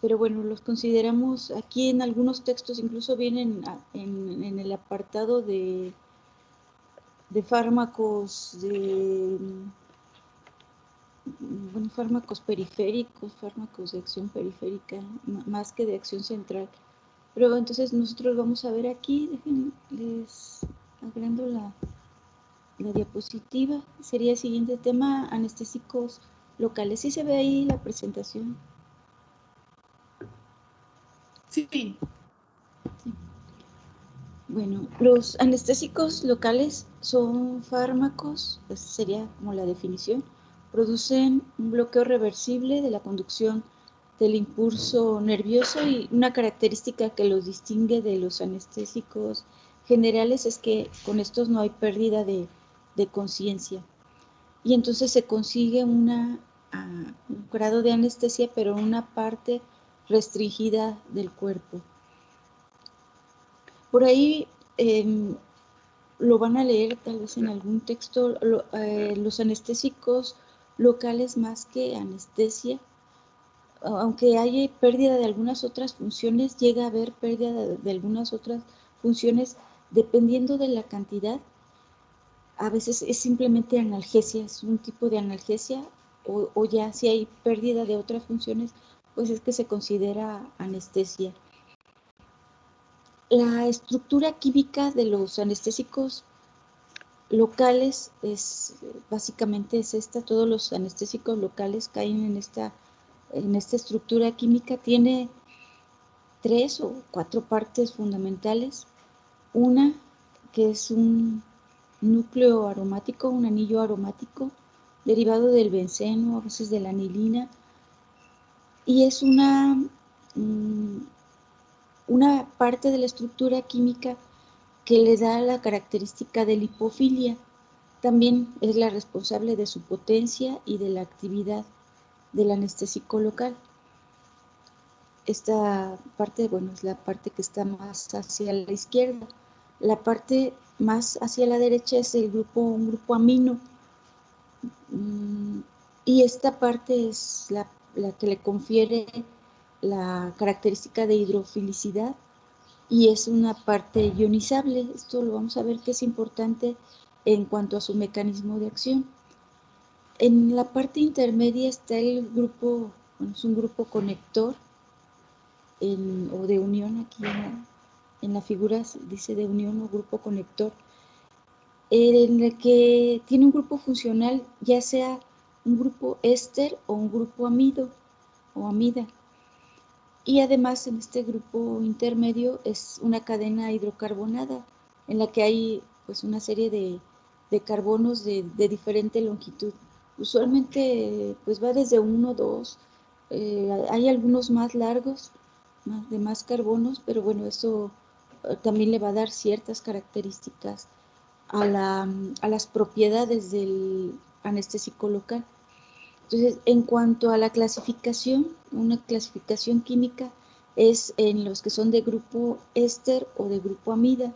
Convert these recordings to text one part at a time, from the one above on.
pero bueno, los consideramos aquí en algunos textos, incluso vienen en el apartado de fármacos, bueno, fármacos periféricos, fármacos de acción periférica, más que de acción central. Pero entonces nosotros vamos a ver aquí, déjenles agrando la diapositiva. Sería el siguiente tema, anestésicos locales. ¿Sí se ve ahí la presentación? Sí. Sí. Bueno, los anestésicos locales son fármacos, pues sería como la definición, producen un bloqueo reversible de la conducción del impulso nervioso, y una característica que los distingue de los anestésicos generales es que con estos no hay pérdida de conciencia, y entonces se consigue un grado de anestesia, pero en una parte restringida del cuerpo. Por ahí lo van a leer tal vez en algún texto, los anestésicos locales, más que anestesia, aunque haya pérdida de algunas otras funciones, llega a haber pérdida de algunas otras funciones dependiendo de la cantidad. A veces es simplemente analgesia, es un tipo de analgesia, o ya si hay pérdida de otras funciones, pues es que se considera anestesia. La estructura química de los anestésicos locales básicamente es esta. Todos los anestésicos locales caen en esta estructura química. Tiene 3 o 4 partes fundamentales. Una que es un núcleo aromático, un anillo aromático derivado del benceno, a veces de la anilina, y es una parte de la estructura química que le da la característica de lipofilia. También es la responsable de su potencia y de la actividad del anestésico local. Esta parte, bueno, es la parte que está más hacia la izquierda. La parte más hacia la derecha es un grupo amino. Y esta parte es la que le confiere la característica de hidrofilicidad, y es una parte ionizable. Esto lo vamos a ver que es importante en cuanto a su mecanismo de acción. En la parte intermedia está el grupo, bueno, es un grupo conector o de unión. Aquí en la figura dice de unión o grupo conector, en el que tiene un grupo funcional, ya sea un grupo éster o un grupo amido o amida. Y además en este grupo intermedio es una cadena hidrocarbonada en la que hay pues una serie de carbonos de diferente longitud. Usualmente pues va desde 1, 2, hay algunos más largos, de más carbonos, pero bueno, eso también le va a dar ciertas características a las propiedades del anestésico local. Entonces, en cuanto a la clasificación, una clasificación química es en los que son de grupo éster o de grupo amida.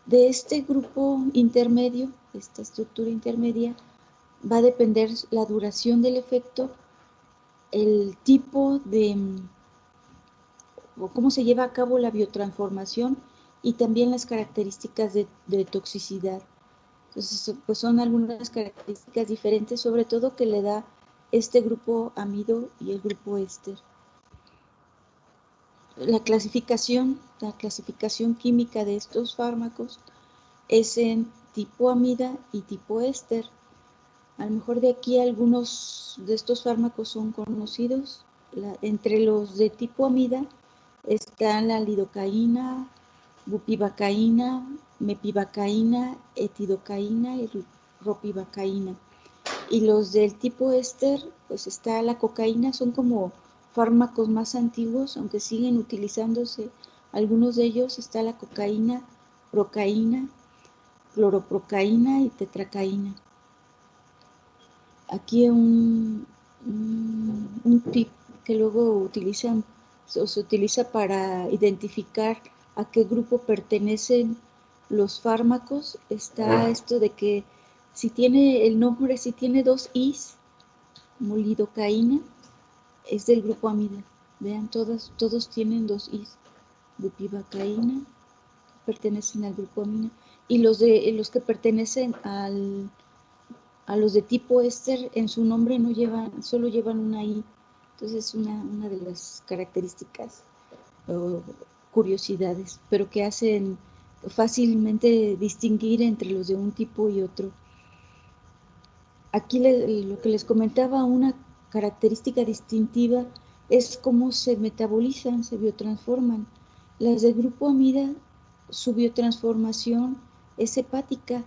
De este grupo intermedio, esta estructura intermedia, va a depender la duración del efecto, el tipo o cómo se lleva a cabo la biotransformación, y también las características de toxicidad. Entonces, pues son algunas características diferentes, sobre todo que le da este grupo amido y el grupo éster. La clasificación química de estos fármacos es en tipo amida y tipo éster. A lo mejor de aquí algunos de estos fármacos son conocidos. Entre los de tipo amida están la lidocaína, bupivacaína, mepivacaína, etidocaína y ropivacaína. Y los del tipo éster, pues está la cocaína, son como fármacos más antiguos, aunque siguen utilizándose algunos de ellos. Está la cocaína, procaína, cloroprocaína y tetracaína. Aquí un tip que luego utilizan, o se utiliza para identificar a qué grupo pertenecen los fármacos, está esto de que si tiene el nombre, si tiene 2 Is, como lidocaína, es del grupo amida. Vean, todos tienen dos Is. Bupivacaína, pertenecen al grupo amina. Y los que pertenecen a los de tipo éster, en su nombre no llevan, solo llevan una I. Entonces es una de las características o curiosidades, pero que hacen fácilmente distinguir entre los de un tipo y otro. Aquí lo que les comentaba, una característica distintiva es cómo se metabolizan, se biotransforman. Las del grupo amida, su biotransformación es hepática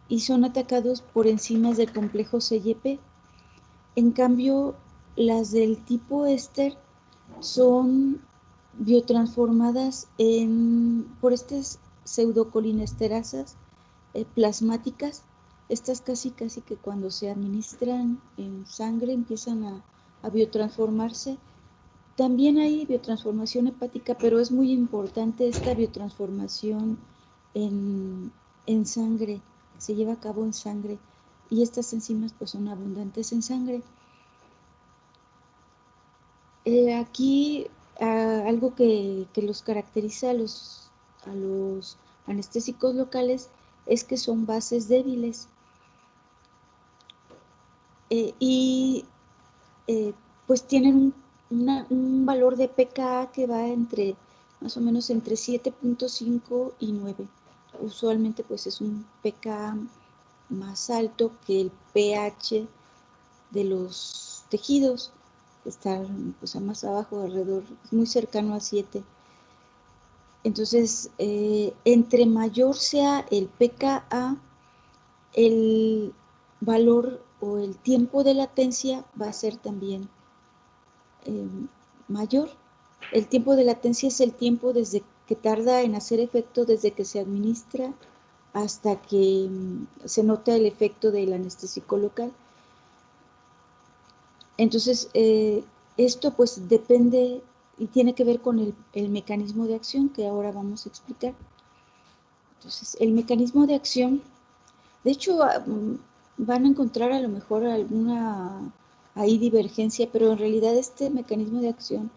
y son atacados por enzimas del complejo CYP. En cambio, las del tipo éster son biotransformadas por estas pseudocolinesterazas plasmáticas. Estas casi que cuando se administran en sangre empiezan a biotransformarse. También hay biotransformación hepática, pero es muy importante esta biotransformación en, en sangre, se lleva a cabo en sangre, y estas enzimas pues son abundantes en sangre. Aquí algo que los caracteriza a los anestésicos locales es que son bases débiles y pues tienen un valor de pKa que va entre más o menos entre 7.5 y 9. Usualmente pues es un pKa más alto que el pH de los tejidos, está pues más abajo, alrededor, muy cercano a 7. Entonces, entre mayor sea el pKa, el valor o el tiempo de latencia va a ser también eh, mayor. El tiempo de latencia es el tiempo desde que tarda en hacer efecto, desde que se administra hasta que se nota el efecto del anestésico local. Entonces, esto pues depende y tiene que ver con el mecanismo de acción que ahora vamos a explicar. Entonces, el mecanismo de acción, de hecho, van a encontrar a lo mejor alguna ahí divergencia, pero en realidad este mecanismo de acción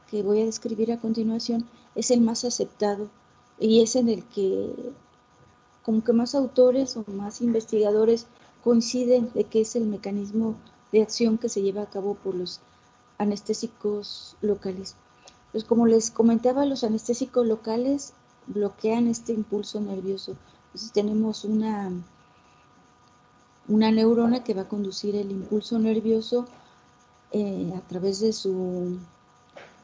que voy a describir a continuación es el más aceptado y es en el que como que más autores o más investigadores coinciden de que es el mecanismo de acción que se lleva a cabo por los anestésicos locales. Pues como les comentaba, los anestésicos locales bloquean este impulso nervioso. Entonces tenemos una neurona que va a conducir el impulso nervioso a través de su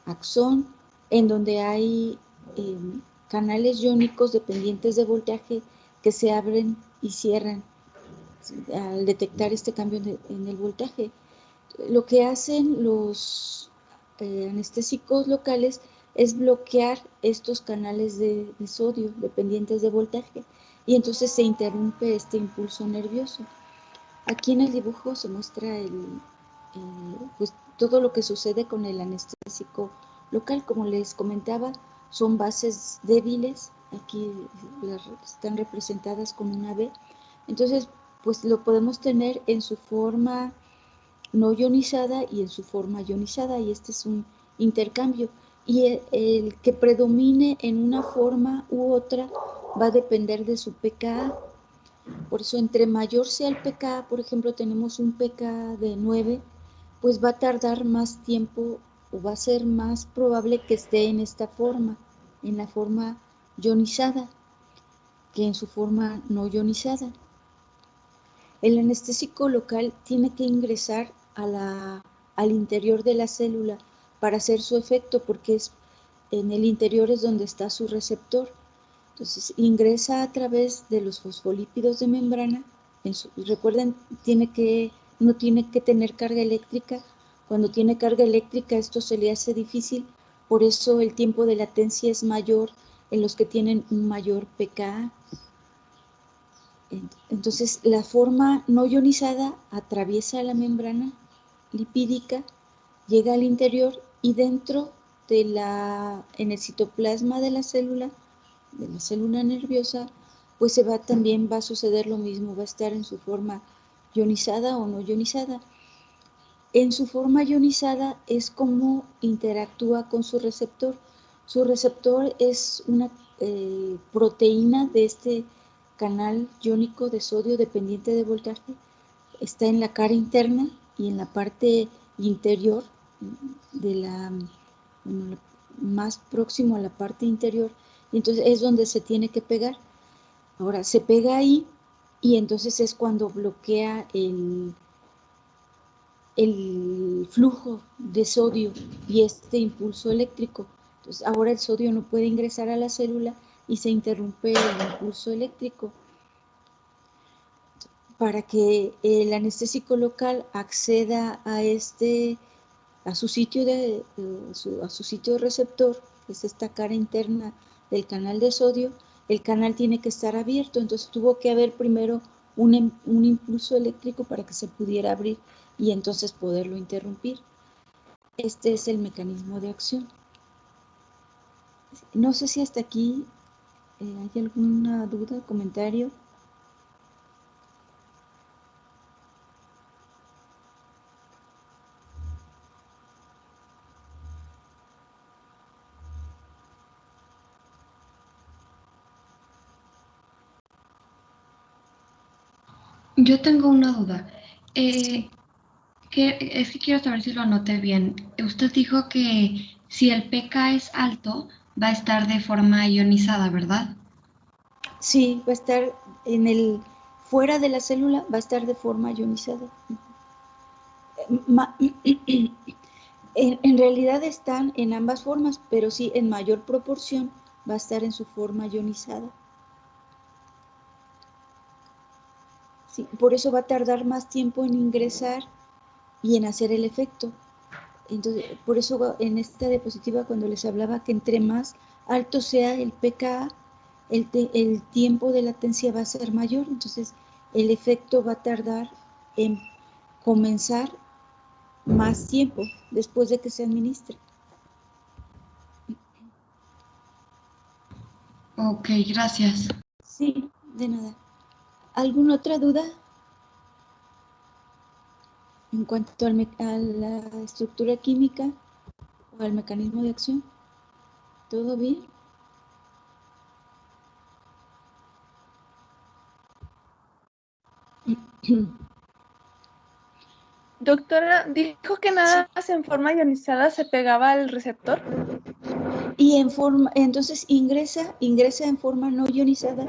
axón, en donde hay canales iónicos dependientes de voltaje que se abren y cierran al detectar este cambio en el voltaje. Lo que hacen los anestésicos locales es bloquear estos canales de sodio dependientes de voltaje y entonces se interrumpe este impulso nervioso. Aquí en el dibujo se muestra pues, todo lo que sucede con el anestésico local. Como les comentaba, son bases débiles, aquí están representadas con una B. Entonces, pues lo podemos tener en su forma no ionizada y en su forma ionizada, y este es un intercambio. Y el que predomine en una forma u otra va a depender de su pKa. Por eso, entre mayor sea el pKa, por ejemplo, tenemos un pKa de 9, pues va a tardar más tiempo o va a ser más probable que esté en esta forma, en la forma ionizada, que en su forma no ionizada. El anestésico local tiene que ingresar al interior de la célula para hacer su efecto, porque en el interior es donde está su receptor. Entonces ingresa a través de los fosfolípidos de membrana. Recuerden, no tiene que tener carga eléctrica. Cuando tiene carga eléctrica esto se le hace difícil, por eso el tiempo de latencia es mayor en los que tienen un mayor pKa. Entonces, la forma no ionizada atraviesa la membrana lipídica, llega al interior y dentro en el citoplasma de la célula nerviosa, pues también va a suceder lo mismo, va a estar en su forma ionizada o no ionizada. en su forma ionizada es como interactúa con su receptor. Su receptor es una proteína de este canal iónico de sodio dependiente de voltaje. Está en la cara interna y en la parte interior de bueno, más próximo a la parte interior, y entonces es donde se tiene que pegar. Ahora se pega ahí y entonces es cuando bloquea el flujo de sodio y este impulso eléctrico. Entonces ahora el sodio no puede ingresar a la célula y se interrumpe el impulso eléctrico. Para que el anestésico local acceda a su sitio de receptor, que es esta cara interna del canal de sodio, el canal tiene que estar abierto, entonces tuvo que haber primero un impulso eléctrico para que se pudiera abrir y entonces poderlo interrumpir. Este es el mecanismo de acción. No sé si hasta aquí hay alguna duda, comentario. Yo tengo una duda. Es que quiero saber si lo anoté bien. Usted dijo que si el pK es alto, va a estar de forma ionizada, ¿verdad? Sí, va a estar fuera de la célula, va a estar de forma ionizada. En realidad están en ambas formas, pero sí en mayor proporción va a estar en su forma ionizada. Sí, por eso va a tardar más tiempo en ingresar y en hacer el efecto. Entonces, por eso en esta diapositiva cuando les hablaba que entre más alto sea el pKa, el tiempo de latencia va a ser mayor, entonces el efecto va a tardar en comenzar más tiempo después de que se administre. Ok, gracias. Sí, de nada. ¿Alguna otra duda en cuanto a la estructura química o al mecanismo de acción? ¿Todo bien? Doctora, dijo que Sí. nada más en forma ionizada se pegaba al receptor. Y entonces ingresa en forma no ionizada,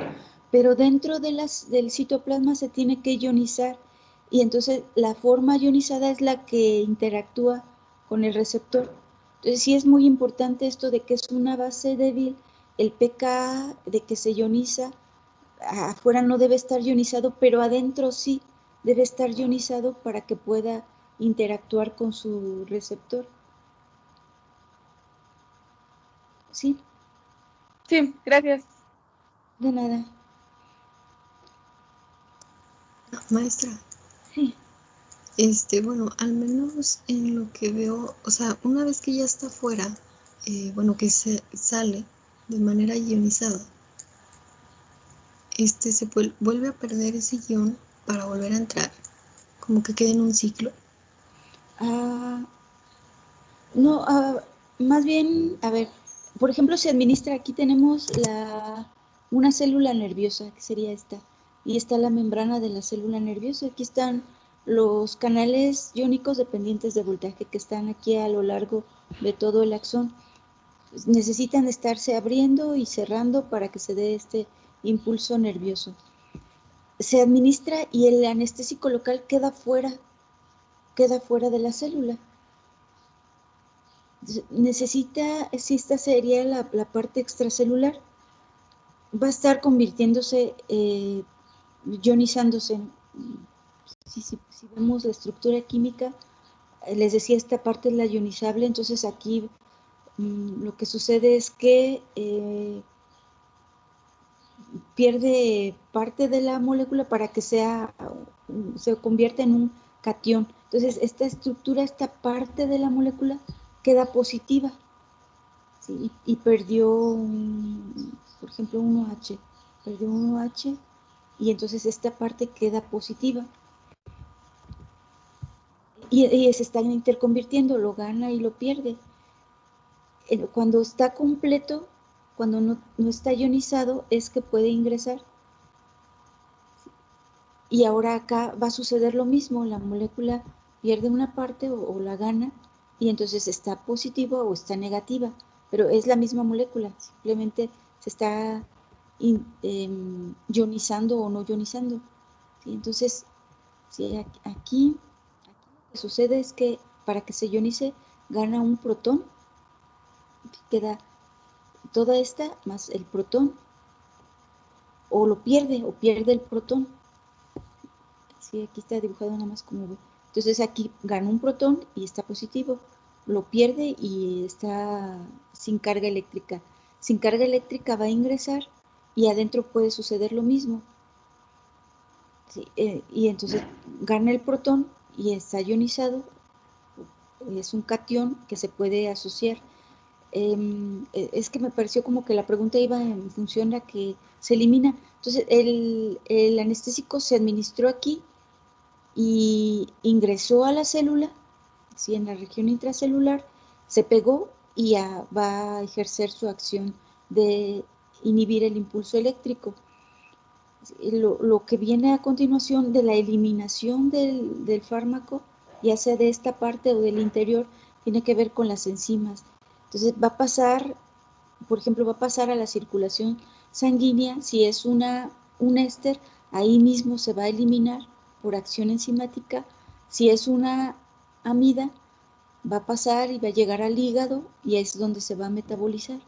pero dentro del citoplasma se tiene que ionizar. Y entonces la forma ionizada es la que interactúa con el receptor. Entonces sí es muy importante esto de que es una base débil, el pKa de que se ioniza, afuera no debe estar ionizado, pero adentro sí debe estar ionizado para que pueda interactuar con su receptor. ¿Sí? Sí, gracias. De nada. Maestra, Sí. bueno, al menos en lo que veo, o sea, una vez que ya está fuera, bueno, que se sale de manera ionizada, se vuelve a perder ese ion para volver a entrar, como que queda en un ciclo. Ah, no, más bien, a ver, por ejemplo, se administra, aquí tenemos una célula nerviosa, que sería esta, y está la membrana de la célula nerviosa. Aquí están los canales iónicos dependientes de voltaje que están aquí a lo largo de todo el axón. Necesitan estarse abriendo y cerrando para que se dé este impulso nervioso. Se administra y el anestésico local queda fuera de la célula. Necesita, si esta sería la parte extracelular, va a estar convirtiéndose, ionizándose. Si vemos la estructura química, les decía, esta parte es la ionizable, entonces aquí lo que sucede es que pierde parte de la molécula para que se convierta en un catión. Entonces, esta estructura, esta parte de la molécula queda positiva. ¿Sí? Y perdió, por ejemplo, 1H. Perdió 1H y entonces esta parte queda positiva. y se están interconvirtiendo, lo gana y lo pierde. Cuando está completo, cuando no está ionizado, es que puede ingresar. Y ahora acá va a suceder lo mismo, la molécula pierde una parte o la gana, y entonces está positiva o está negativa, pero es la misma molécula, simplemente se está ionizando o no ionizando. ¿Sí? Entonces, sí, aquí lo que sucede es que para que se ionice gana un protón, queda toda esta más el protón, o pierde el protón. Sí, aquí está dibujado nada más como V. Entonces aquí gana un protón y está positivo, lo pierde y está sin carga eléctrica. Sin carga eléctrica va a ingresar y adentro puede suceder lo mismo. Sí, y entonces gana el protón y está ionizado, es un cation que se puede asociar. Es que me pareció como que la pregunta iba en función a que se elimina. Entonces el anestésico se administró aquí y ingresó a la célula, ¿sí? En la región intracelular, se pegó y va a ejercer su acción de inhibir el impulso eléctrico. Lo que viene a continuación de la eliminación del fármaco, ya sea de esta parte o del interior, tiene que ver con las enzimas. Entonces va a pasar, por ejemplo, va a pasar a la circulación sanguínea. Si es un éster, ahí mismo se va a eliminar por acción enzimática. Si es una amida, va a pasar y va a llegar al hígado y es donde se va a metabolizar.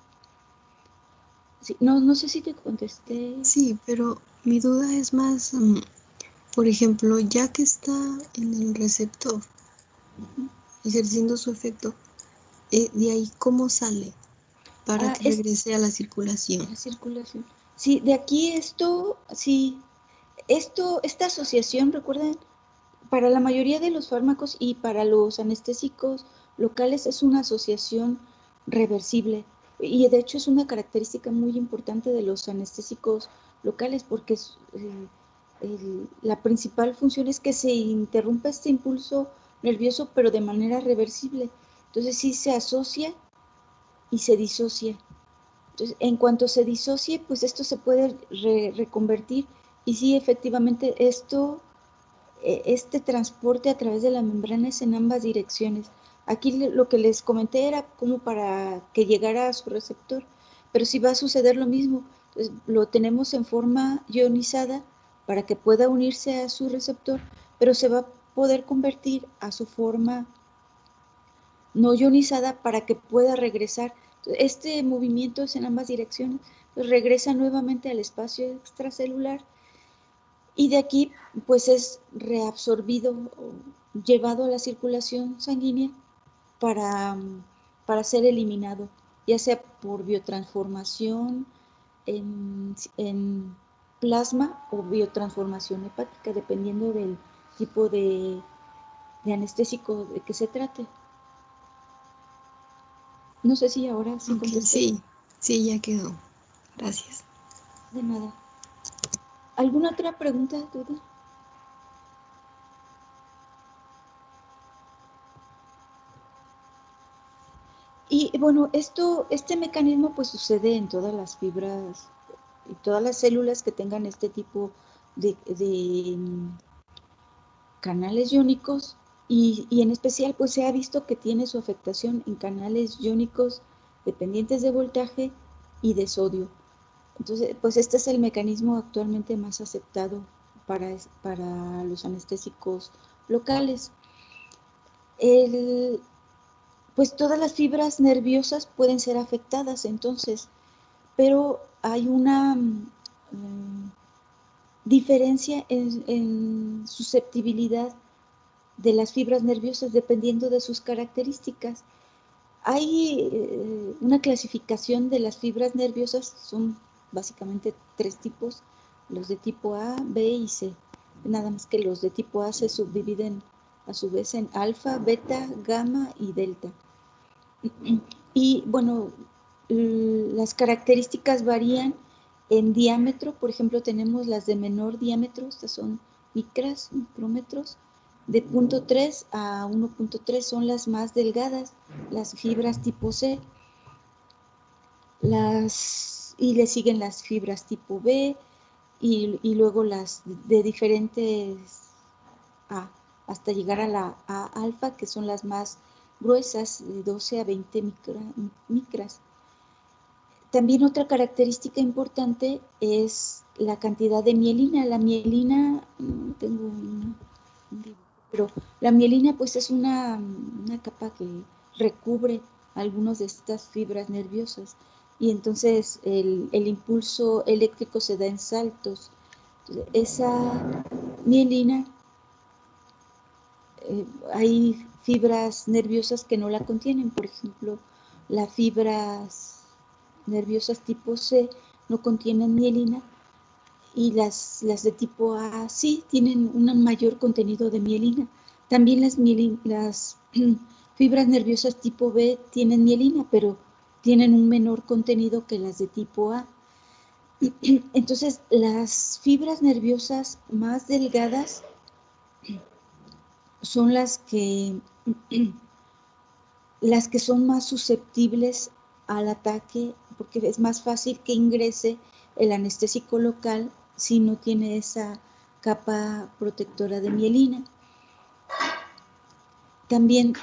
Sí, no sé si te contesté. Sí, pero mi duda es más, por ejemplo, ya que está en el receptor ejerciendo su efecto, de ahí cómo sale para que Es regrese a la circulación. la circulación. Sí, de aquí sí, esta asociación, recuerden, para la mayoría de los fármacos y para los anestésicos locales es una asociación reversible. Y de hecho es una característica muy importante de los anestésicos locales porque la principal función es que se interrumpa este impulso nervioso pero de manera reversible. Entonces sí se asocia y se disocia. Entonces, en cuanto se disocie, pues esto se puede reconvertir y sí, efectivamente, este transporte a través de la membrana es en ambas direcciones. Aquí lo que les comenté era como para que llegara a su receptor, pero sí va a suceder lo mismo. Entonces, lo tenemos en forma ionizada para que pueda unirse a su receptor, pero se va a poder convertir a su forma no ionizada para que pueda regresar. Este movimiento es en ambas direcciones. Entonces, regresa nuevamente al espacio extracelular y de aquí pues es reabsorbido o llevado a la circulación sanguínea para, para ser eliminado, ya sea por biotransformación en plasma o biotransformación hepática, dependiendo del tipo de anestésico de que se trate. No sé si ahora sí Ok, contesté. sí, ya quedó. Gracias. De nada. ¿Alguna otra pregunta, duda? Y bueno, este mecanismo pues sucede en todas las fibras y todas las células que tengan este tipo de canales iónicos y en especial pues se ha visto que tiene su afectación en canales iónicos dependientes de voltaje y de sodio. Entonces, pues este es el mecanismo actualmente más aceptado para los anestésicos locales. Pues todas las fibras nerviosas pueden ser afectadas entonces, pero hay una diferencia en susceptibilidad de las fibras nerviosas dependiendo de sus características. Hay una clasificación de las fibras nerviosas, son básicamente 3 tipos, los de tipo A, B y C. Nada más que los de tipo A se subdividen a su vez en alfa, beta, gamma y delta. Y bueno, las características varían en diámetro. Por ejemplo, tenemos las de menor diámetro, estas son micras, micrómetros, De 0.3 a 1.3 son las más delgadas, las fibras tipo C. Y le siguen las fibras tipo B y luego las de diferentes A, hasta llegar a la A alfa, que son las más gruesas, de 12 a 20 micras. También otra característica importante es la cantidad de mielina. La mielina, no tengo un dibujo, pero la mielina pues es una capa que recubre algunas de estas fibras nerviosas y entonces el impulso eléctrico se da en saltos. Entonces, esa mielina, hay fibras nerviosas que no la contienen, por ejemplo, las fibras nerviosas tipo C no contienen mielina y las de tipo A sí tienen un mayor contenido de mielina. También las fibras nerviosas tipo B tienen mielina, pero tienen un menor contenido que las de tipo A. Entonces, las fibras nerviosas más delgadas son las que son más susceptibles al ataque, porque es más fácil que ingrese el anestésico local si no tiene esa capa protectora de mielina. También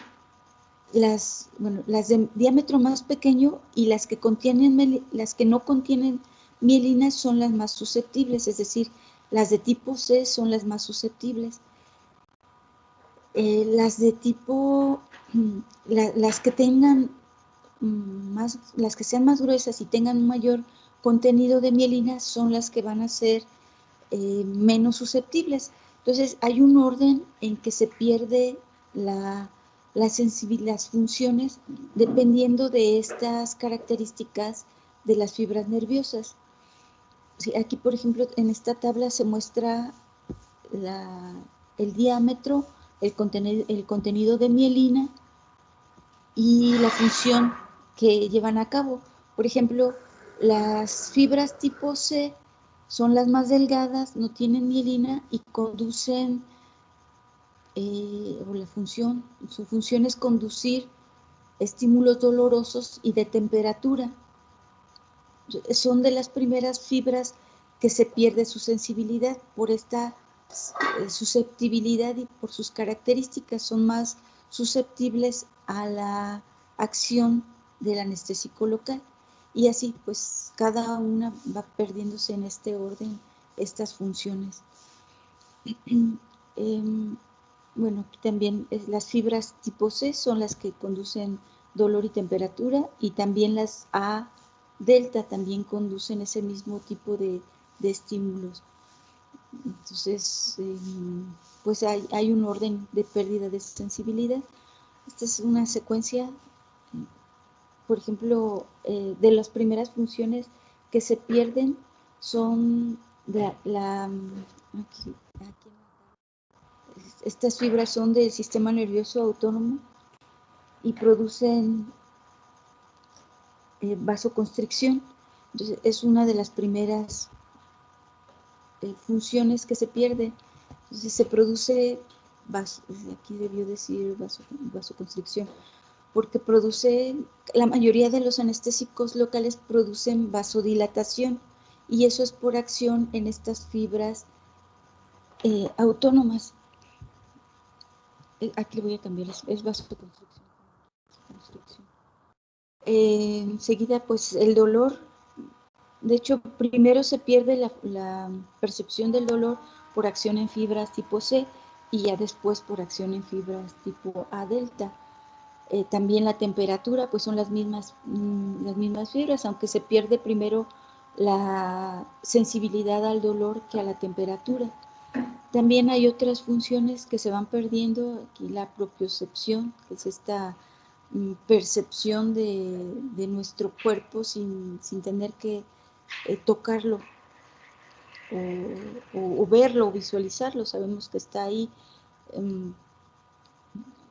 las de diámetro más pequeño y las que no contienen mielina son las más susceptibles, es decir, las de tipo C son las más susceptibles. Las de tipo, las que tengan las que sean más gruesas y tengan un mayor contenido de mielina son las que van a ser menos susceptibles. Entonces hay un orden en que se pierde las funciones dependiendo de estas características de las fibras nerviosas. Sí, aquí, por ejemplo, en esta tabla se muestra el diámetro, el contenido de mielina y la función que llevan a cabo. Por ejemplo, las fibras tipo C son las más delgadas, no tienen mielina y conducen, su función es conducir estímulos dolorosos y de temperatura. Son de las primeras fibras que se pierde su sensibilidad por esta susceptibilidad y por sus características. Son más susceptibles a la acción del anestésico local. Y así, pues, cada una va perdiéndose en este orden estas funciones. Bueno, también las fibras tipo C son las que conducen dolor y temperatura, y también las A delta también conducen ese mismo tipo de estímulos. Entonces, pues hay un orden de pérdida de sensibilidad. Esta es una secuencia, por ejemplo, de las primeras funciones que se pierden son estas fibras son del sistema nervioso autónomo y producen vasoconstricción. Entonces, es una de las primeras funciones que se pierde. Entonces, se produce, aquí debió decir vasoconstricción, porque la mayoría de los anestésicos locales producen vasodilatación, y eso es por acción en estas fibras autónomas. Aquí voy a cambiar, es vasoconstricción. Enseguida, pues el dolor, de hecho, primero se pierde la percepción del dolor por acción en fibras tipo C y ya después por acción en fibras tipo A delta. También la temperatura, pues son las mismas fibras, aunque se pierde primero la sensibilidad al dolor que a la temperatura. También hay otras funciones que se van perdiendo, aquí la propiocepción, que es esta percepción de nuestro cuerpo sin tener que tocarlo o verlo o visualizarlo. Sabemos que está ahí.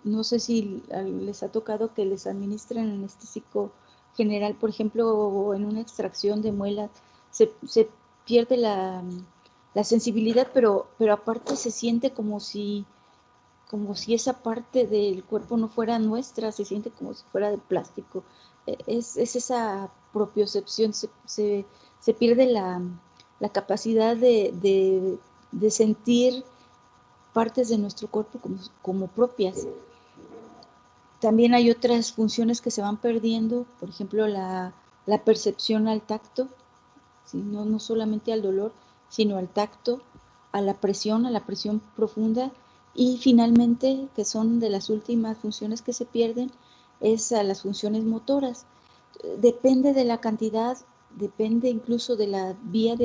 No sé si les ha tocado que les administren anestésico general, por ejemplo, o en una extracción de muela, se pierde la sensibilidad, pero aparte se siente como si como si esa parte del cuerpo no fuera nuestra, se siente como si fuera de plástico. Es esa propiocepción, se pierde la capacidad de sentir partes de nuestro cuerpo como propias. También hay otras funciones que se van perdiendo, por ejemplo, la percepción al tacto, ¿sí? No solamente al dolor, sino al tacto, a la presión profunda, y finalmente, que son de las últimas funciones que se pierden, es a las funciones motoras. Depende de la cantidad, depende incluso de la vía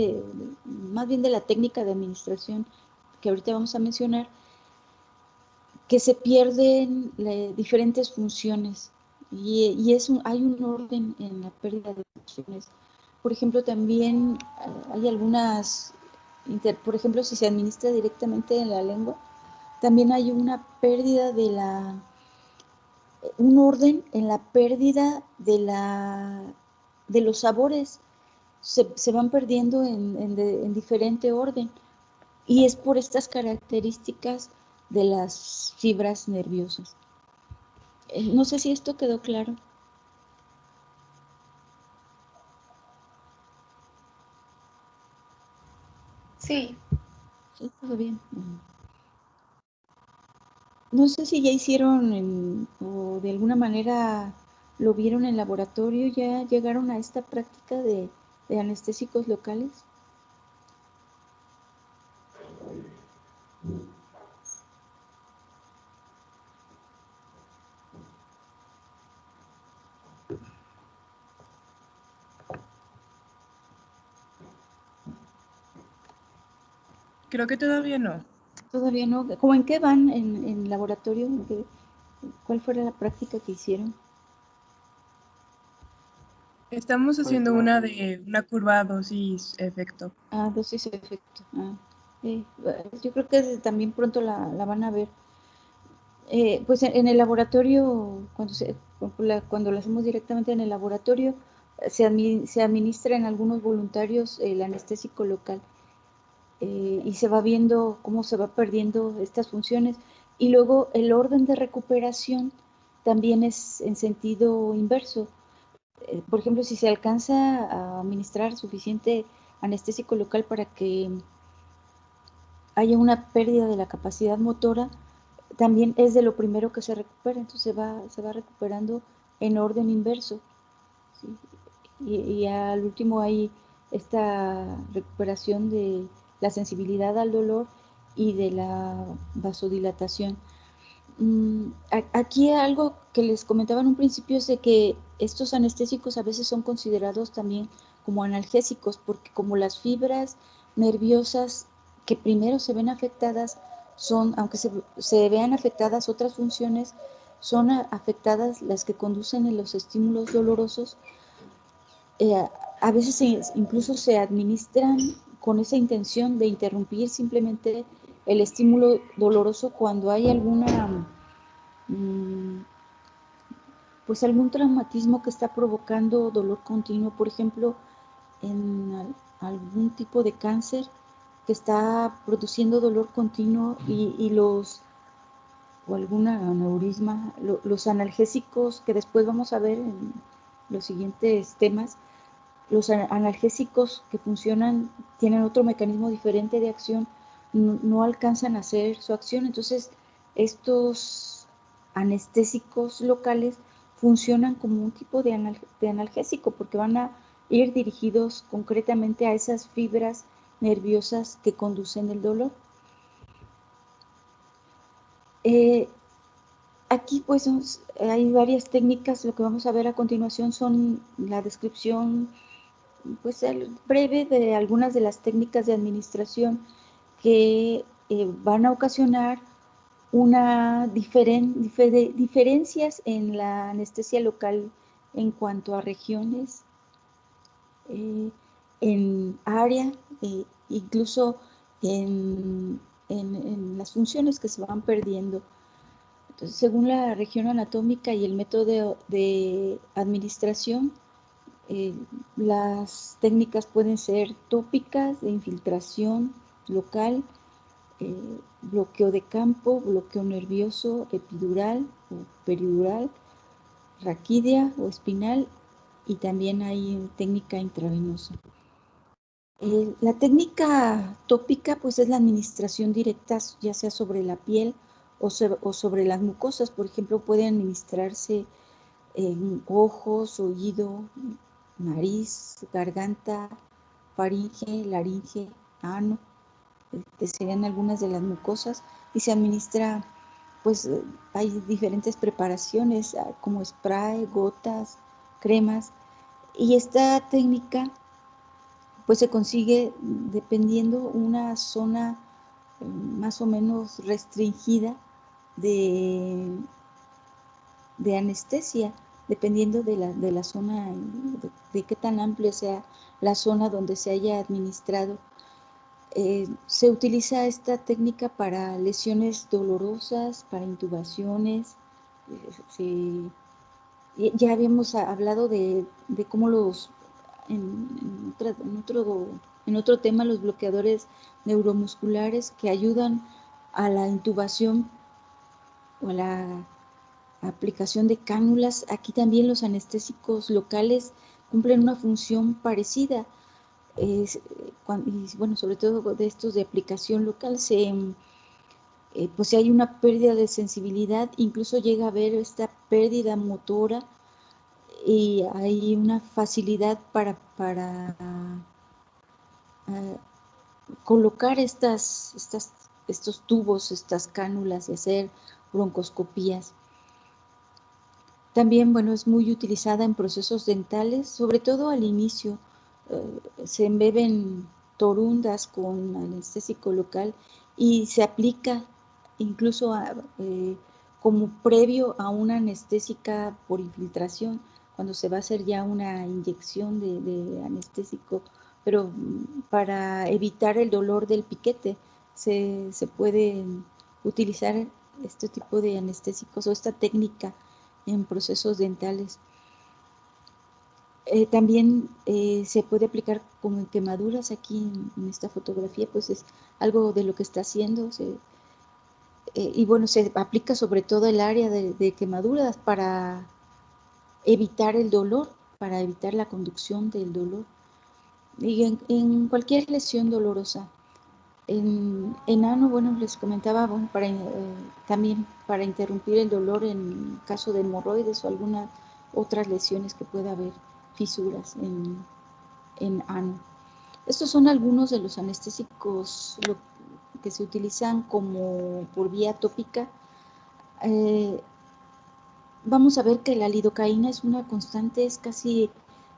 más bien de la técnica de administración que ahorita vamos a mencionar, que se pierden diferentes funciones y hay un orden en la pérdida de funciones. Por ejemplo, también hay algunas, por ejemplo, si se administra directamente en la lengua, también hay una pérdida un orden en la pérdida de los sabores. Se van perdiendo en diferente orden. Y es por estas características de las fibras nerviosas. No sé si esto quedó claro. Sí. Sí, todo bien. No sé si ya hicieron o de alguna manera lo vieron en laboratorio, ya llegaron a esta práctica de anestésicos locales. Creo que todavía no. Todavía no. ¿Cómo en qué van en laboratorio? ¿Cuál fue la práctica que hicieron? Estamos haciendo una de una curva dosis-efecto. Dosis efecto. Yo creo que también pronto la van a ver. Pues en el laboratorio, cuando lo hacemos directamente en el laboratorio, se administra en algunos voluntarios el anestésico local, y se va viendo cómo se va perdiendo estas funciones. Y luego el orden de recuperación también es en sentido inverso. Por ejemplo, si se alcanza a administrar suficiente anestésico local para que haya una pérdida de la capacidad motora, también es de lo primero que se recupera, entonces se va recuperando en orden inverso, ¿sí? Y al último hay esta recuperación de la sensibilidad al dolor y de la vasodilatación. Aquí algo que les comentaba en un principio es de que estos anestésicos a veces son considerados también como analgésicos, porque como las fibras nerviosas que primero se ven afectadas son, aunque se vean afectadas otras funciones, son afectadas las que conducen en los estímulos dolorosos. A veces incluso se administran con esa intención de interrumpir simplemente el estímulo doloroso cuando hay pues algún traumatismo que está provocando dolor continuo, por ejemplo, en algún tipo de cáncer que está produciendo dolor continuo o alguna aneurisma, los analgésicos que después vamos a ver en los siguientes temas, los analgésicos que funcionan tienen otro mecanismo diferente de acción, no alcanzan a hacer su acción, entonces estos anestésicos locales funcionan como un tipo de analgésico porque van a ir dirigidos concretamente a esas fibras nerviosas que conducen el dolor. Aquí pues hay varias técnicas, lo que vamos a ver a continuación son la descripción pues breve de algunas de las técnicas de administración que van a ocasionar diferencias en la anestesia local en cuanto a regiones, en área, incluso en las funciones que se van perdiendo. Entonces, según la región anatómica y el método de administración, las técnicas pueden ser tópicas, de infiltración local, bloqueo de campo, bloqueo nervioso, epidural o peridural, raquídea o espinal, y también hay técnica intravenosa. La técnica tópica pues es la administración directa, ya sea sobre la piel o sobre las mucosas. Por ejemplo, puede administrarse en ojos, oído, nariz, garganta, faringe, laringe, ano, que serían algunas de las mucosas, y se administra, pues hay diferentes preparaciones como spray, gotas, cremas, y esta técnica pues se consigue dependiendo una zona más o menos restringida de anestesia, dependiendo de la zona, de qué tan amplia sea la zona donde se haya administrado. Se utiliza esta técnica para lesiones dolorosas, para intubaciones. Ya habíamos hablado de cómo en otro tema, los bloqueadores neuromusculares que ayudan a la intubación o a la aplicación de cánulas. Aquí también los anestésicos locales cumplen una función parecida. Y bueno, sobre todo de estos de aplicación local, pues si hay una pérdida de sensibilidad, incluso llega a haber esta pérdida motora, y hay una facilidad para colocar estos tubos, estas cánulas, y hacer broncoscopías. También, bueno, es muy utilizada en procesos dentales, sobre todo al inicio. Se embeben torundas con anestésico local y se aplica incluso como previo a una anestésica por infiltración, cuando se va a hacer ya una inyección de anestésico, pero para evitar el dolor del piquete se puede utilizar este tipo de anestésicos o esta técnica en procesos dentales. También se puede aplicar como en quemaduras. Aquí en esta fotografía pues es algo de lo que está haciendo. Y bueno, se aplica sobre todo el área de quemaduras para evitar el dolor, para evitar la conducción del dolor. Y en cualquier lesión dolorosa. En ano, bueno, les comentaba, bueno, también para interrumpir el dolor en caso de hemorroides o algunas otras lesiones que pueda haber, fisuras en ano. Estos son algunos de los anestésicos que se utilizan como por vía tópica. Vamos a ver que la lidocaína es una constante, es casi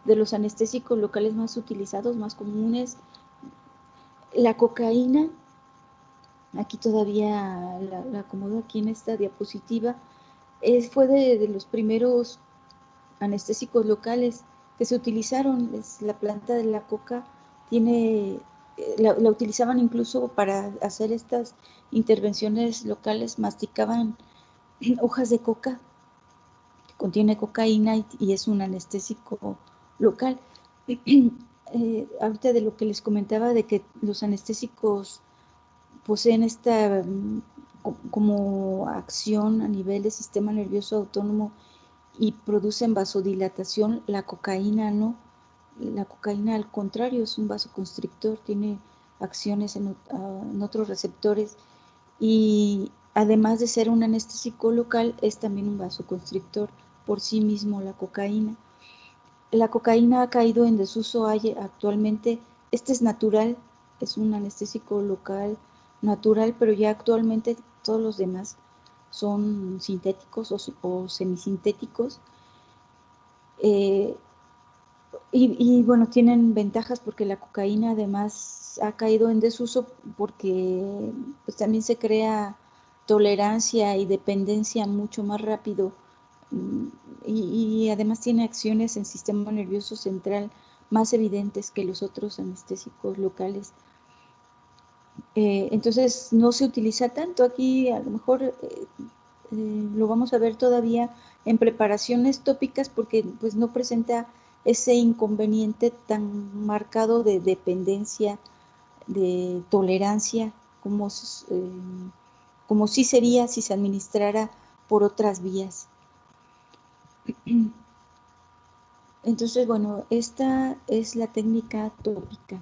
de los anestésicos locales más utilizados, más comunes. La cocaína, aquí todavía la acomodo aquí en esta diapositiva, fue de los primeros anestésicos locales que se utilizaron. La planta de la coca la utilizaban incluso para hacer estas intervenciones locales, masticaban hojas de coca, que contiene cocaína y es un anestésico local. Ahorita de lo que les comentaba de que los anestésicos poseen esta como acción a nivel del sistema nervioso autónomo y producen vasodilatación, la cocaína no. La cocaína al contrario es un vasoconstrictor, tiene acciones en otros receptores, y además de ser un anestésico local es también un vasoconstrictor por sí mismo la cocaína. La cocaína ha caído en desuso actualmente. Este es natural, es un anestésico local natural, pero ya actualmente todos los demás son sintéticos o semisintéticos. Y bueno, tienen ventajas porque la cocaína además ha caído en desuso porque pues, también se crea tolerancia y dependencia mucho más rápido, y además tiene acciones en sistema nervioso central más evidentes que los otros anestésicos locales. Entonces no se utiliza tanto aquí, a lo mejor lo vamos a ver todavía en preparaciones tópicas porque pues no presenta ese inconveniente tan marcado de dependencia, de tolerancia como, como sí sería si se administrara por otras vías. Entonces, bueno, esta es la técnica tópica.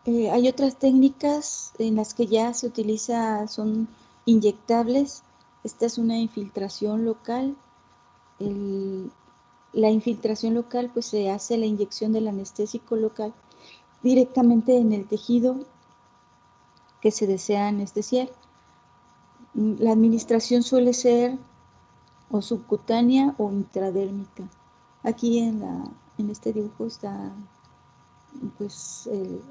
Hay otras técnicas en las que ya se utiliza, son inyectables. Esta es una infiltración local. La infiltración local, pues se hace la inyección del anestésico local directamente en el tejido que se desea anestesiar. La administración suele ser o subcutánea o intradérmica. Aquí en este dibujo está pues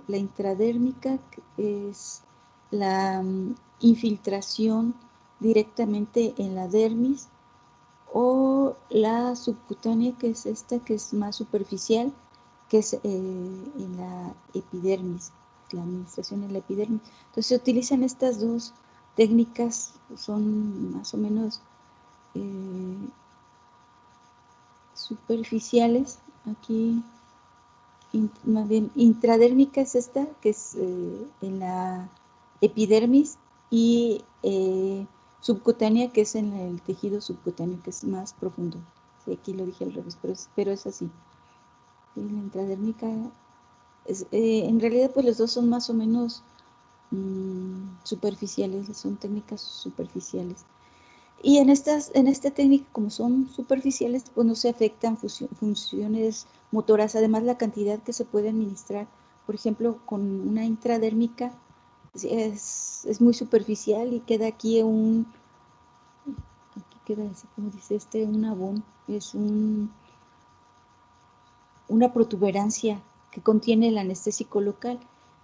la intradérmica, que es la infiltración directamente en la dermis, o la subcutánea, que es esta, que es más superficial, que es en la epidermis, la administración en la epidermis. Entonces se utilizan estas dos técnicas, son más o menos superficiales. Aquí más bien intradérmica es esta, que es en la epidermis, y subcutánea, que es en el tejido subcutáneo, que es más profundo. Sí, aquí lo dije al revés, pero es así. Sí, la intradérmica es, en realidad pues los dos son más o menos superficiales, son técnicas superficiales. Y en esta técnica, como son superficiales, pues no se afectan funciones motoras. Además, la cantidad que se puede administrar, por ejemplo, con una intradérmica, es muy superficial y queda aquí aquí queda así como dice un abón, es una protuberancia que contiene el anestésico local.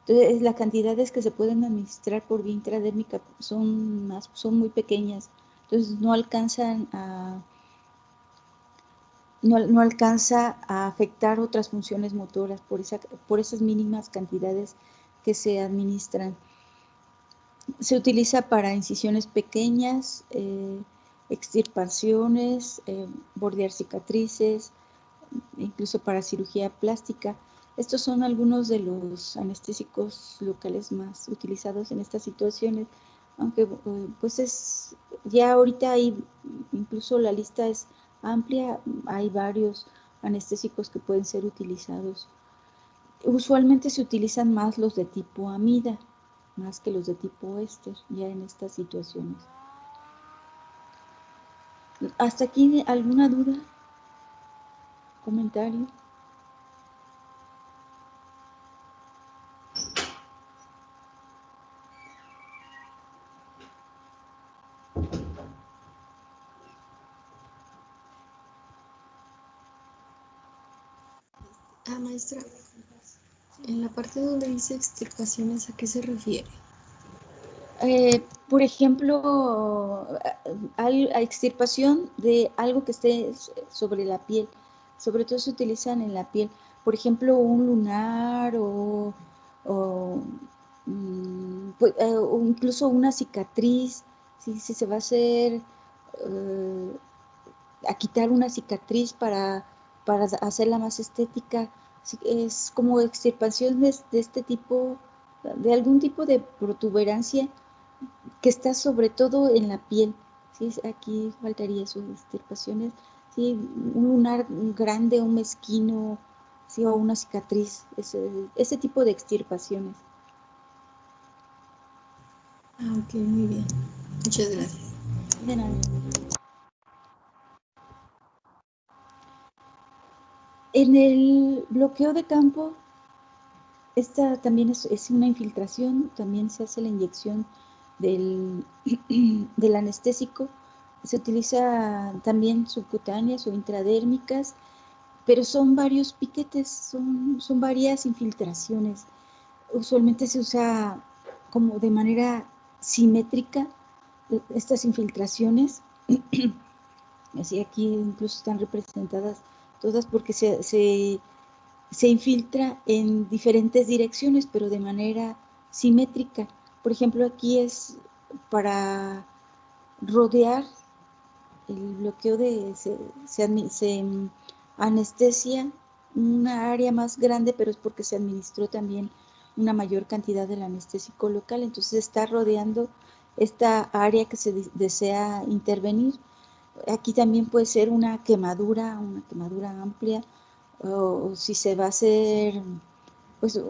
Entonces, las cantidades que se pueden administrar por vía intradérmica son muy pequeñas. Entonces, no alcanza a afectar otras funciones motoras por esas mínimas cantidades que se administran. Se utiliza para incisiones pequeñas, extirpaciones, bordear cicatrices, incluso para cirugía plástica. Estos son algunos de los anestésicos locales más utilizados en estas situaciones, aunque pues ya ahorita hay, incluso la lista es amplia, hay varios anestésicos que pueden ser utilizados. Usualmente se utilizan más los de tipo amida, más que los de tipo éster, ya en estas situaciones. ¿Hasta aquí alguna duda? ¿Comentario? Maestra, en la parte donde dice extirpaciones, ¿a qué se refiere? Por ejemplo, a extirpación de algo que esté sobre la piel. Sobre todo se utilizan en la piel. Por ejemplo, un lunar o, o incluso una cicatriz. Si se va a hacer, a quitar una cicatriz para hacerla más estética. Es como extirpación de este tipo, de algún tipo de protuberancia que está sobre todo en la piel. ¿Sí? Aquí faltaría sus extirpaciones. ¿Sí? Un lunar grande, un mezquino, ¿sí? O una cicatriz, ese tipo de extirpaciones. Ok, muy bien. Muchas gracias. De nada. En el bloqueo de campo, esta también es una infiltración, también se hace la inyección del, del anestésico. Se utiliza también subcutáneas o intradérmicas, pero son varios piquetes, son varias infiltraciones. Usualmente se usa como de manera simétrica estas infiltraciones. Así aquí incluso están representadas todas porque se infiltra en diferentes direcciones, pero de manera simétrica. Por ejemplo, aquí es para rodear el bloqueo se anestesia una área más grande, pero es porque se administró también una mayor cantidad del anestésico local, entonces está rodeando esta área que se desea intervenir. Aquí también puede ser una quemadura amplia, o si se va a hacer pues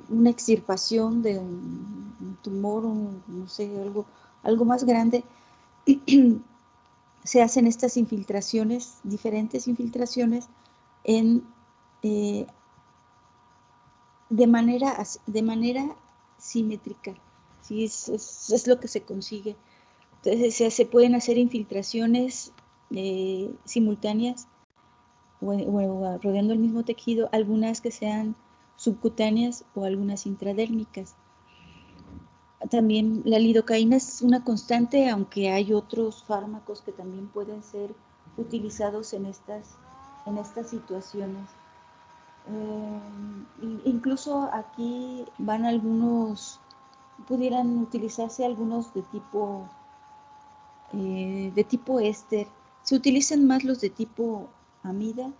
una extirpación de un tumor, no sé, algo más grande, se hacen estas infiltraciones, diferentes infiltraciones, eh, de manera simétrica. ¿Sí? Es lo que se consigue. Entonces se pueden hacer infiltraciones simultáneas o rodeando el mismo tejido, algunas que sean subcutáneas o algunas intradérmicas. También la lidocaína es una constante, aunque hay otros fármacos que también pueden ser utilizados en estas situaciones. Incluso aquí van algunos, pudieran utilizarse algunos de tipo éster. Se utilizan más los de tipo amida,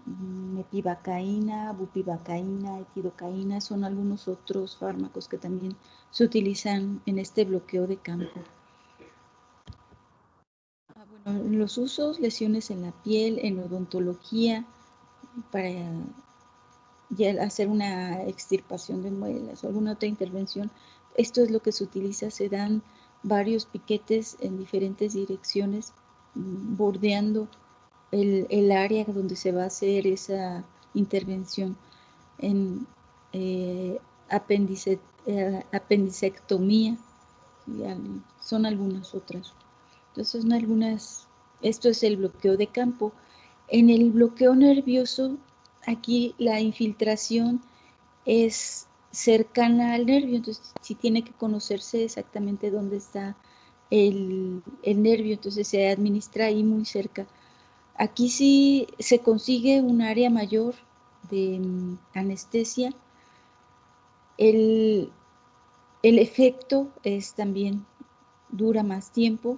mepivacaína, bupivacaína, etidocaína, son algunos otros fármacos que también se utilizan en este bloqueo de campo. Bueno, los usos, lesiones en la piel, en odontología, para ya hacer una extirpación de muelas o alguna otra intervención. Esto es lo que se utiliza, se dan varios piquetes en diferentes direcciones, bordeando el área donde se va a hacer esa intervención. En apendicectomía, son algunas otras. Entonces, esto es el bloqueo de campo. En el bloqueo nervioso, aquí la infiltración es cercana al nervio, entonces sí tiene que conocerse exactamente dónde está el nervio, entonces se administra ahí muy cerca. Aquí sí se consigue un área mayor de anestesia. El efecto también dura más tiempo,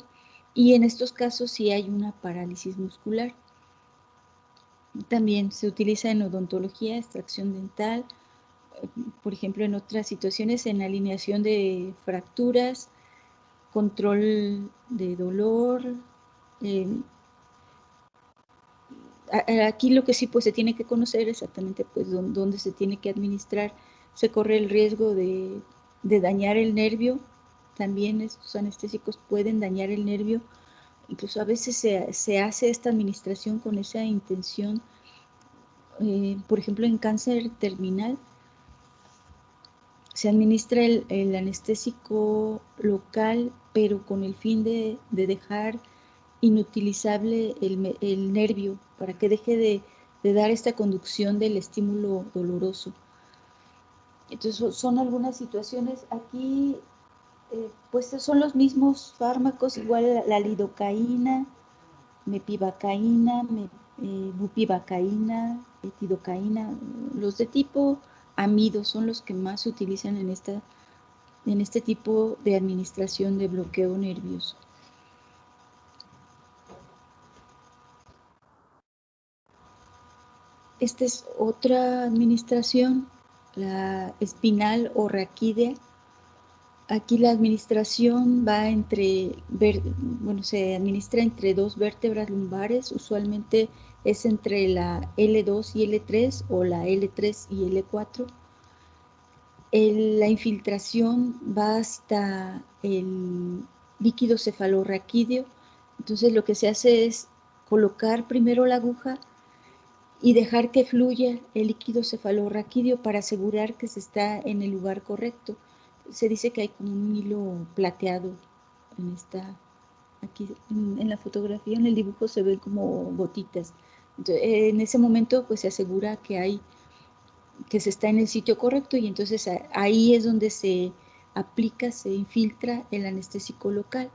y en estos casos sí hay una parálisis muscular. También se utiliza en odontología, extracción dental, por ejemplo, en otras situaciones, en alineación de fracturas, control de dolor. Aquí lo que sí pues se tiene que conocer exactamente pues dónde se tiene que administrar. Se corre el riesgo de dañar el nervio. También estos anestésicos pueden dañar el nervio. Incluso a veces se hace esta administración con esa intención. Por ejemplo, en cáncer terminal se administra el anestésico local, pero con el fin de dejar inutilizable el nervio, para que deje de dar esta conducción del estímulo doloroso. Entonces son algunas situaciones. Aquí pues son los mismos fármacos, igual la lidocaína, mepivacaína, bupivacaína, etidocaína. Los de tipo amido son los que más se utilizan en este tipo de administración de bloqueo nervioso. Esta es otra administración, la espinal o raquídea. Aquí la administración va se administra entre dos vértebras lumbares, usualmente es entre la L2 y L3 o la L3 y L4. La infiltración va hasta el líquido cefalorraquídeo. Entonces lo que se hace es colocar primero la aguja y dejar que fluya el líquido cefalorraquídeo para asegurar que se está en el lugar correcto. Se dice que hay como un hilo plateado aquí en la fotografía, en el dibujo se ven como gotitas. Entonces, en ese momento pues se asegura que se está en el sitio correcto, y entonces ahí es donde se aplica, se infiltra el anestésico local.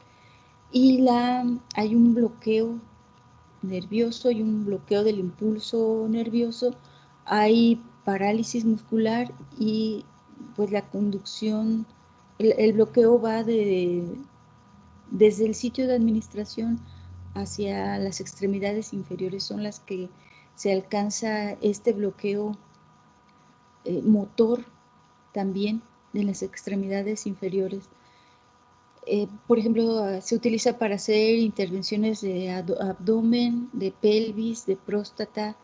Y hay un bloqueo nervioso y un bloqueo del impulso nervioso, hay parálisis muscular, y pues la conducción, el bloqueo va desde el sitio de administración hacia las extremidades inferiores, son las que se alcanza este bloqueo motor también en las extremidades inferiores. Por ejemplo, se utiliza para hacer intervenciones de abdomen, de pelvis, de próstata,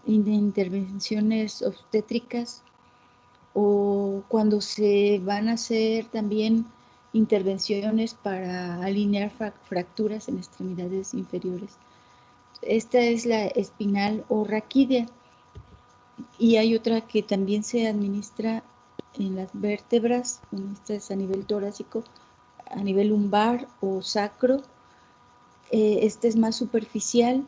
de intervenciones obstétricas, o cuando se van a hacer también intervenciones para alinear fracturas en extremidades inferiores. Esta es la espinal o raquídea, y hay otra que también se administra en las vértebras. Esta es a nivel torácico, a nivel lumbar o sacro. Esta es más superficial.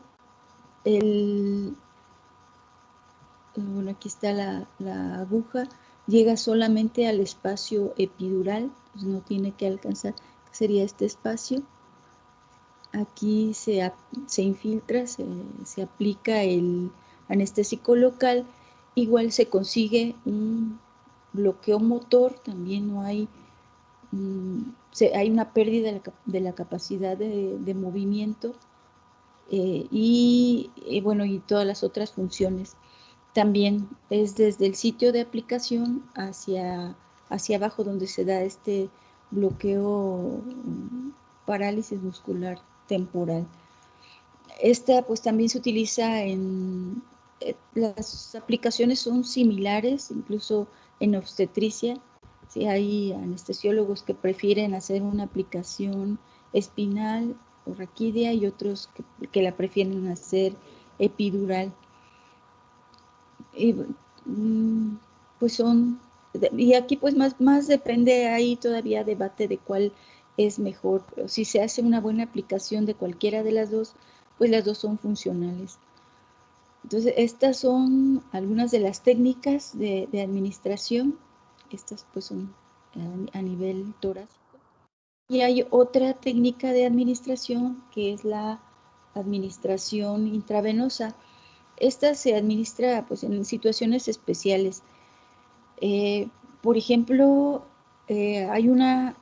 Bueno, aquí está la aguja, llega solamente al espacio epidural, pues no tiene que alcanzar, sería este espacio. Aquí se infiltra, se aplica el anestésico local. Igual se consigue un bloqueo motor, también no hay, hay una pérdida de la capacidad de movimiento, y bueno, y todas las otras funciones. También es desde el sitio de aplicación hacia abajo donde se da este bloqueo, parálisis muscular temporal. Esta pues también se utiliza las aplicaciones son similares, incluso en obstetricia. Sí, hay anestesiólogos que prefieren hacer una aplicación espinal o raquídea y otros que la prefieren hacer epidural. Y, pues y aquí pues más depende, ahí todavía debate de cuál es mejor, pero si se hace una buena aplicación de cualquiera de las dos, pues las dos son funcionales. Entonces, estas son algunas de las técnicas de administración. Estas pues son a nivel torácico. Y hay otra técnica de administración que es la administración intravenosa. Esta se administra pues en situaciones especiales. Por ejemplo, hay una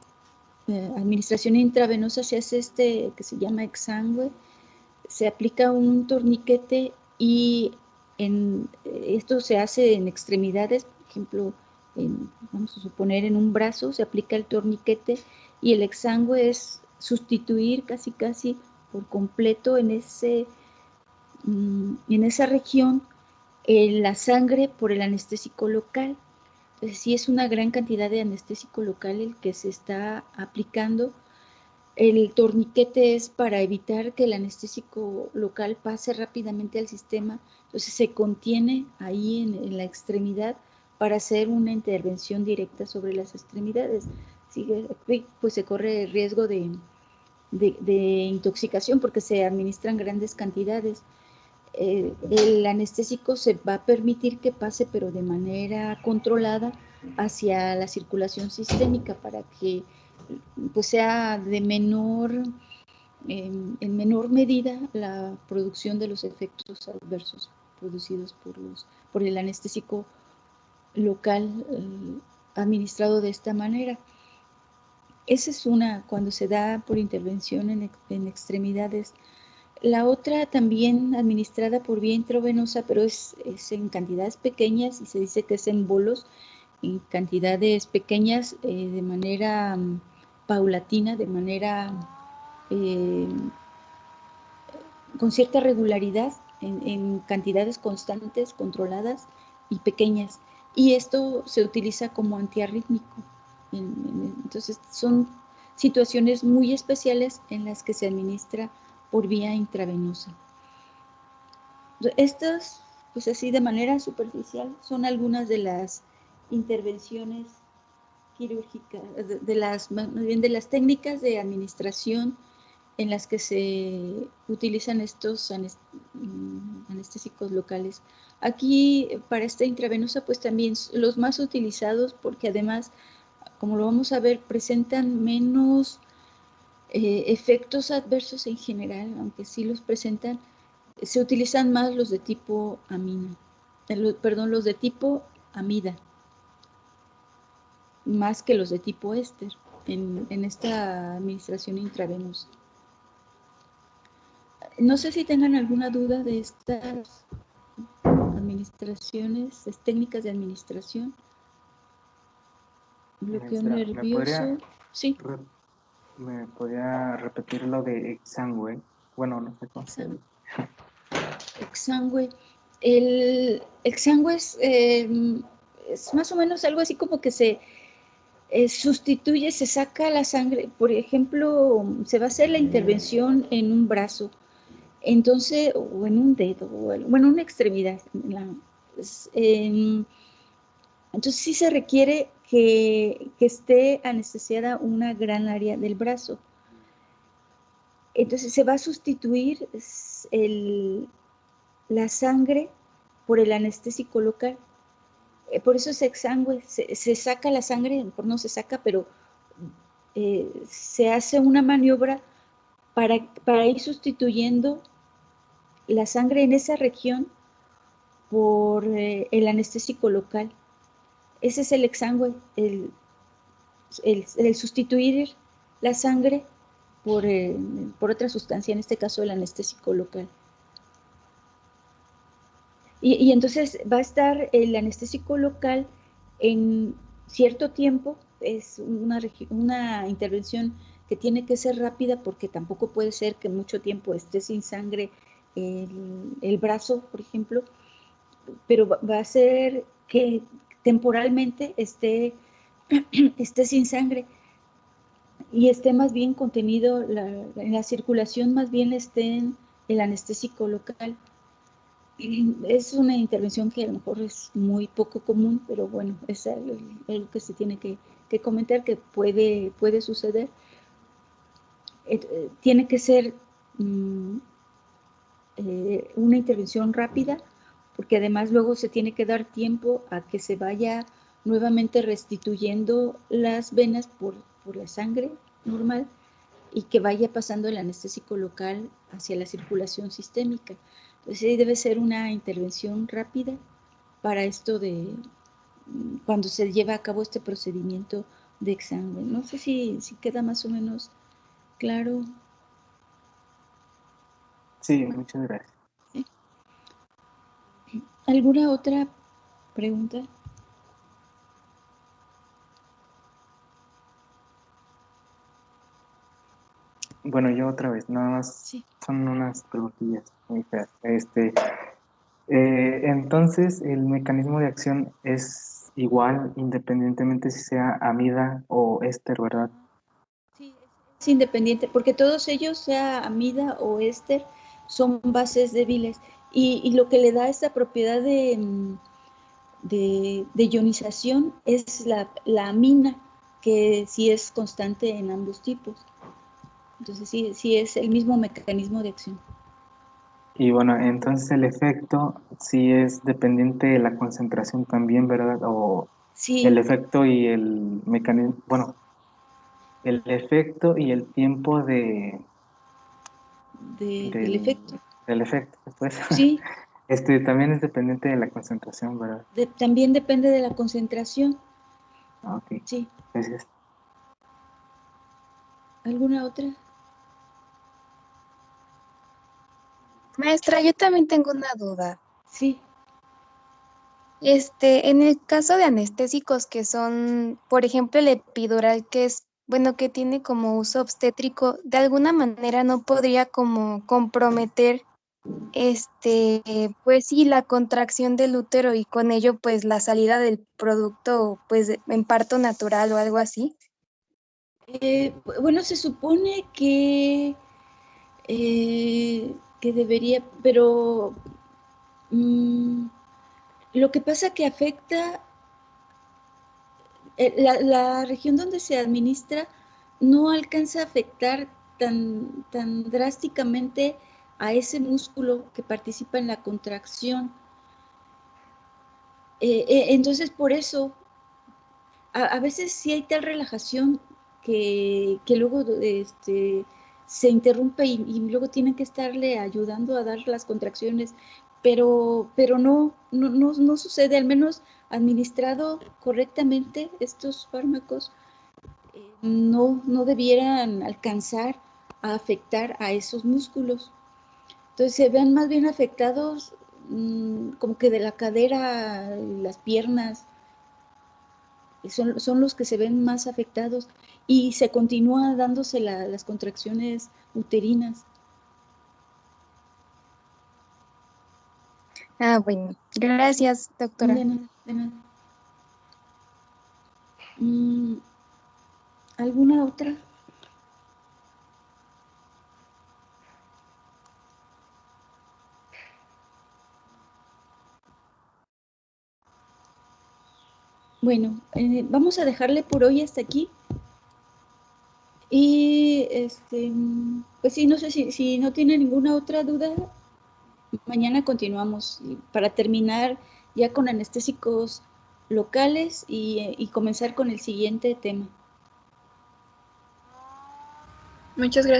administración intravenosa, se hace que se llama exsangue, se aplica un torniquete y esto se hace en extremidades, por ejemplo, vamos a suponer en un brazo se aplica el torniquete, y el exsangue es sustituir casi por completo en esa región la sangre por el anestésico local. Entonces, sí es una gran cantidad de anestésico local el que se está aplicando. El torniquete es para evitar que el anestésico local pase rápidamente al sistema, entonces se contiene ahí en la extremidad para hacer una intervención directa sobre las extremidades. Sí, pues se corre el riesgo de intoxicación porque se administran grandes cantidades. El anestésico se va a permitir que pase, pero de manera controlada hacia la circulación sistémica para que pues sea en menor medida la producción de los efectos adversos producidos por el anestésico local administrado de esta manera. Esa es una, cuando se da por intervención en extremidades. La otra también administrada por vía intravenosa, pero es en cantidades pequeñas y se dice que es en bolos, en cantidades pequeñas, de manera paulatina, de manera con cierta regularidad, en cantidades constantes, controladas y pequeñas. Y esto se utiliza como antiarrítmico. Entonces son situaciones muy especiales en las que se administra por vía intravenosa. Estas, pues así de manera superficial, son algunas de las intervenciones quirúrgicas, de las técnicas de administración en las que se utilizan estos anestésicos locales. Aquí, para esta intravenosa, pues también los más utilizados, porque además, como lo vamos a ver, presentan menos efectos adversos en general, aunque sí los presentan. Se utilizan más los de tipo amina, los de tipo amida, más que los de tipo éster en esta administración intravenosa. No sé si tengan alguna duda de estas administraciones, técnicas de administración. bloqueo Maestra, nervioso. Sí, re- ¿me podría repetir lo de exsangue? Bueno, no sé cómo se dice. exsangue. El exsangue es más o menos algo así como que se sustituye, se saca la sangre. Por ejemplo, se va a hacer la intervención en un brazo, entonces, o en un dedo, bueno, una extremidad. Entonces sí se requiere que esté anestesiada una gran área del brazo. Entonces se va a sustituir la sangre por el anestésico local. Por eso es exsangue, se saca la sangre, no se saca, pero se hace una maniobra para ir sustituyendo la sangre en esa región por el anestésico local. Ese es el exsangue, el sustituir la sangre por otra sustancia, en este caso el anestésico local. Y entonces va a estar el anestésico local en cierto tiempo, es una intervención que tiene que ser rápida porque tampoco puede ser que mucho tiempo esté sin sangre el brazo, por ejemplo, pero va a ser que temporalmente esté sin sangre y esté más bien contenido, en la circulación más bien esté en el anestésico local. Es una intervención que a lo mejor es muy poco común, pero bueno, es algo que se tiene que comentar, que puede suceder. Tiene que ser una intervención rápida, porque además luego se tiene que dar tiempo a que se vaya nuevamente restituyendo las venas por la sangre normal y que vaya pasando el anestésico local hacia la circulación sistémica. Entonces sí debe ser una intervención rápida para esto de cuando se lleva a cabo este procedimiento de exsangue. No sé si queda más o menos claro. Sí, muchas gracias. ¿Sí? ¿Alguna otra pregunta? Bueno, yo otra vez, nada más Sí. son unas preguntillas muy feas. Entonces, el mecanismo de acción es igual independientemente si sea amida o éster, ¿verdad? Sí, es independiente, porque todos ellos, sea amida o éster, son bases débiles. Y lo que le da esta propiedad de ionización es la amina, que sí es constante en ambos tipos. Entonces sí es el mismo mecanismo de acción. Y bueno, entonces el efecto sí es dependiente de la concentración también, ¿verdad? O el Sí, efecto y el mecanismo, bueno, el efecto y el tiempo del efecto. del efecto, pues, Sí, también es dependiente de la concentración, ¿verdad? también depende de la concentración. Ah, ok, Sí. gracias. ¿Alguna otra? Maestra, yo también tengo una duda. Sí. En el caso de anestésicos que son, por ejemplo, el epidural, que es, bueno, que tiene como uso obstétrico, de alguna manera no podría como comprometer, pues sí, la contracción del útero y con ello, pues la salida del producto, pues en parto natural o algo así. Bueno, se supone que debería, pero lo que pasa que afecta la región donde se administra no alcanza a afectar tan drásticamente a ese músculo que participa en la contracción. Entonces, por eso, a veces sí hay tal relajación que luego se interrumpe y luego tienen que estarle ayudando a dar las contracciones, pero no sucede, al menos administrado correctamente estos fármacos, no debieran alcanzar a afectar a esos músculos. Entonces se ven más bien afectados como que de la cadera, las piernas, son los que se ven más afectados y se continúa dándose las contracciones uterinas. Ah, bueno, gracias, doctora. De nada, de nada. ¿Alguna otra? Bueno, vamos a dejarle por hoy hasta aquí. Y pues sí, no sé si no tiene ninguna otra duda, mañana continuamos para terminar ya con anestésicos locales y comenzar con el siguiente tema. Muchas gracias.